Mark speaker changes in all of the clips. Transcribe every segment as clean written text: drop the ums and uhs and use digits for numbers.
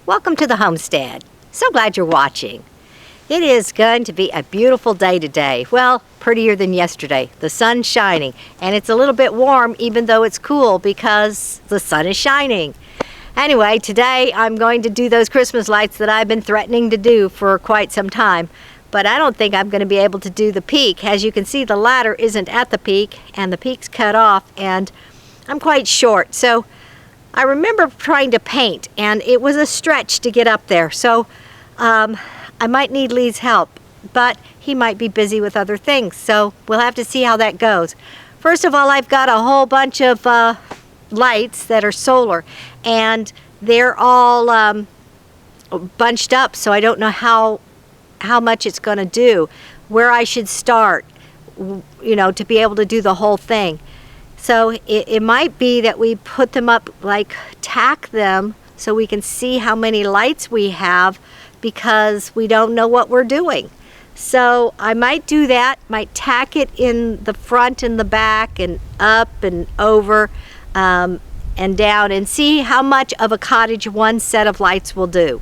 Speaker 1: Welcome to the Homestead. So glad you're watching. It is going to be a beautiful day today. Well, prettier than yesterday. The sun's shining and it's a little bit warm even though it's cool because the sun is shining. Anyway, today I'm going to do those Christmas lights that I've been threatening to do for quite some time. But I don't think I'm going to be able to do the peak. As you can see, the ladder isn't at the peak and the peak's cut off and I'm quite short. So I remember trying to paint and it was a stretch to get up there. So I might need Lee's help, but he might be busy with other things. So we'll have to see how that goes. First of all, I've got a whole bunch of lights that are solar and they're all bunched up. So I don't know how much it's going to do, where I should start, you know, to be able to do the whole thing. So it might be that we put them up, like tack them so we can see how many lights we have because we don't know what we're doing. So I might do that, might tack it in the front and the back and up and over and down and see how much of a cottage one set of lights will do.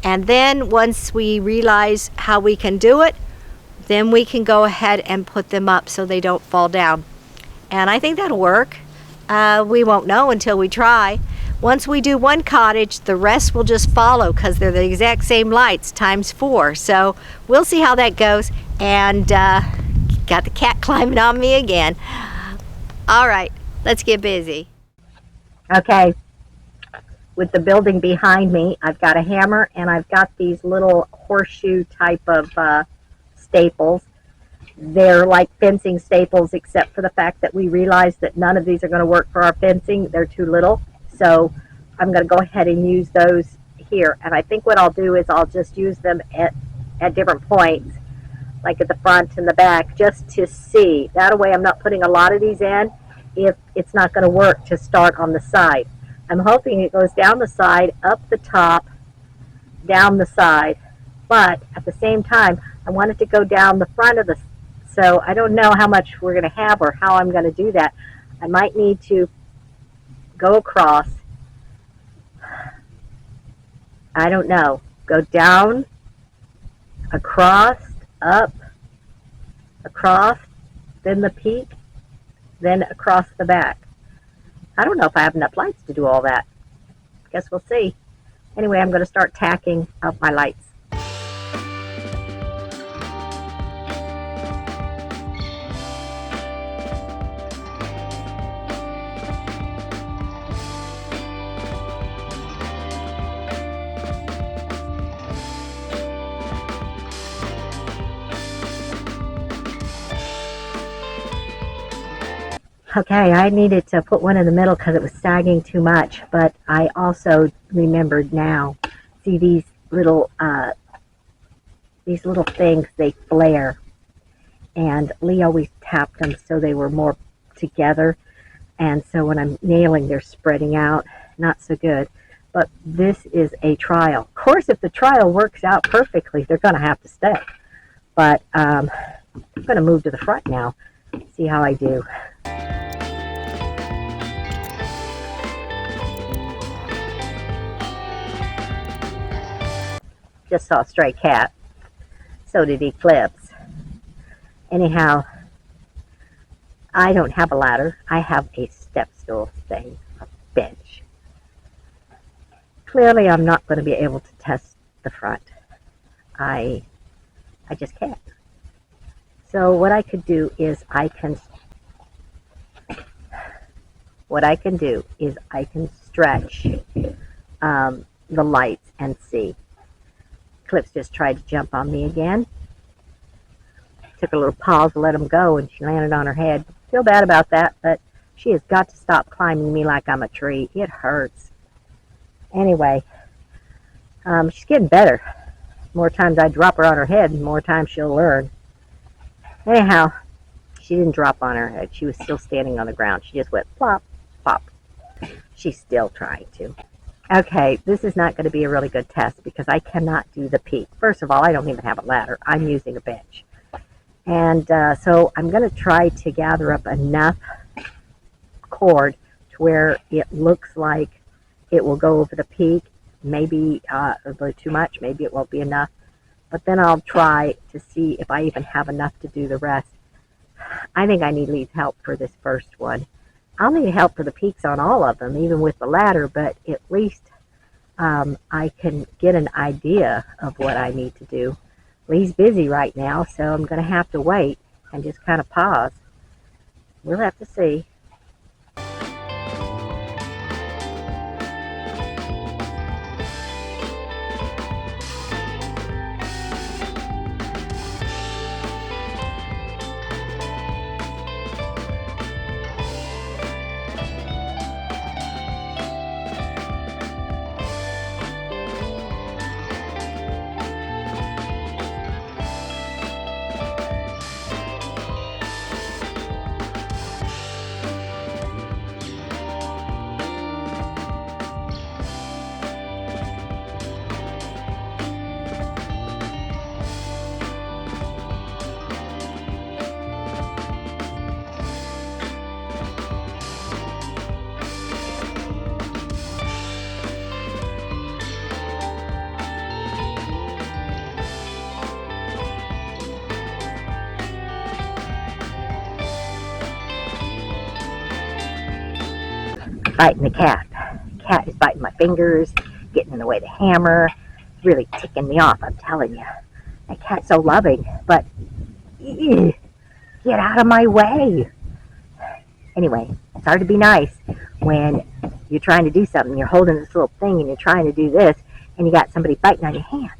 Speaker 1: And then once we realize how we can do it, then we can go ahead and put them up so they don't fall down. And I think that'll work. We won't know until we try. Once we do one cottage, the rest will just follow because they're the exact same lights times 4. So we'll see how that goes. And got the cat climbing on me again. All right, let's get busy. Okay, with the building behind me, I've got a hammer and I've got these little horseshoe type of staples. They're like fencing staples, except for the fact that we realized that none of these are going to work for our fencing. They're too little. So I'm going to go ahead and use those here. And I think what I'll do is I'll just use them at different points, like at the front and the back, just to see. That way I'm not putting a lot of these in if it's not going to work to start on the side. I'm hoping it goes down the side, up the top, down the side. But at the same time, I want it to go down the front of the. So I don't know how much we're going to have or how I'm going to do that. I might need to go across. I don't know. Go down, across, up, across, then the peak, then across the back. I don't know if I have enough lights to do all that. Guess we'll see. Anyway, I'm going to start tacking up my lights. Okay, I needed to put one in the middle because it was sagging too much, but I also remembered now. See these little things, they flare, and Lee always tapped them so they were more together, and so when I'm nailing, they're spreading out. Not so good, but this is a trial. Of course, if the trial works out perfectly, they're going to have to stay, but I'm going to move to the front now, see how I do. Just saw a stray cat. So did Eclipse. Anyhow, I don't have a ladder. I have a step stool thing, a bench. Clearly, I'm not going to be able to test the front. I just can't. So what I could do is I can stretch the lights and see. Eclipse just tried to jump on me again. Took a little pause to let him go and she landed on her head. Feel bad about that, but she has got to stop climbing me like I'm a tree. It hurts. Anyway, she's getting better. More times I drop her on her head, the more times she'll learn. Anyhow, she didn't drop on her head. She was still standing on the ground. She just went plop, plop. She's still trying to. Okay, this is not going to be a really good test because I cannot do the peak. First of all, I don't even have a ladder. I'm using a bench. And so I'm going to try to gather up enough cord to where it looks like it will go over the peak maybe a little too much, maybe it won't be enough. But then I'll try to see if I even have enough to do the rest. I think I need Lee's help for this first one. I'll need help for the peaks on all of them, even with the ladder, but at least I can get an idea of what I need to do. Lee's busy right now, so I'm going to have to wait and just kind of pause. We'll have to see. Biting the cat. The cat is biting my fingers, getting in the way of the hammer, really ticking me off, I'm telling you. That cat's so loving, but get out of my way. Anyway, it's hard to be nice when you're trying to do something. You're holding this little thing and you're trying to do this, and you got somebody biting on your hands.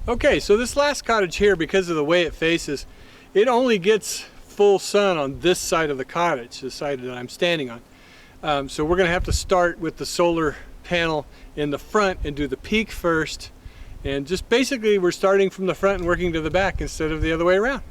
Speaker 2: Okay, so this last cottage here, because of the way it faces, it only gets full sun on this side of the cottage, the side that I'm standing on. So we're going to have to start with the solar panel in the front and do the peak first. And just basically we're starting from the front and working to the back instead of the other way around.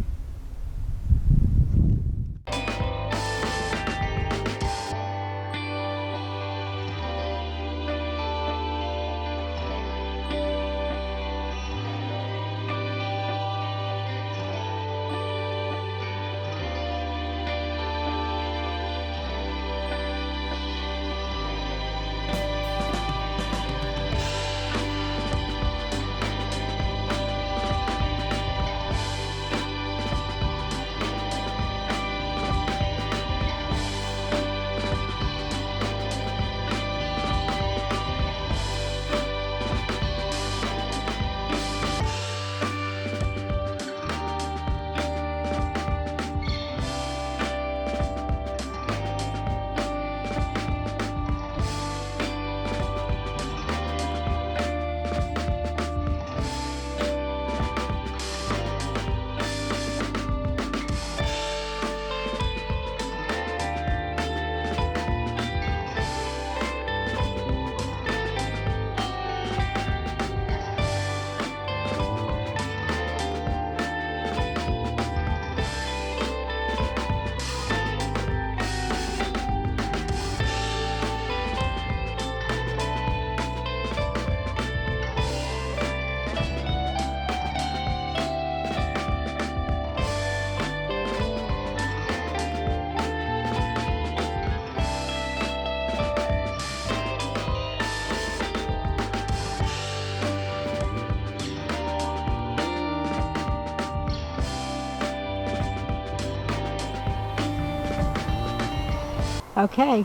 Speaker 1: Okay,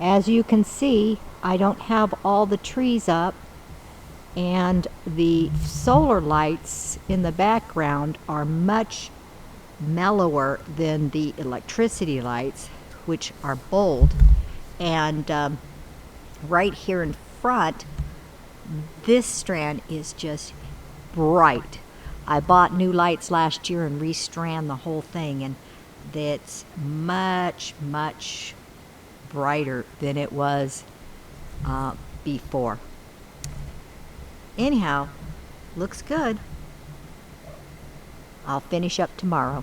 Speaker 1: as you can see, I don't have all the trees up, and the solar lights in the background are much mellower than the electricity lights, which are bold. And right here in front, this strand is just bright. I bought new lights last year and restrand the whole thing, and that's much brighter than it was before. Anyhow, looks good. I'll finish up tomorrow.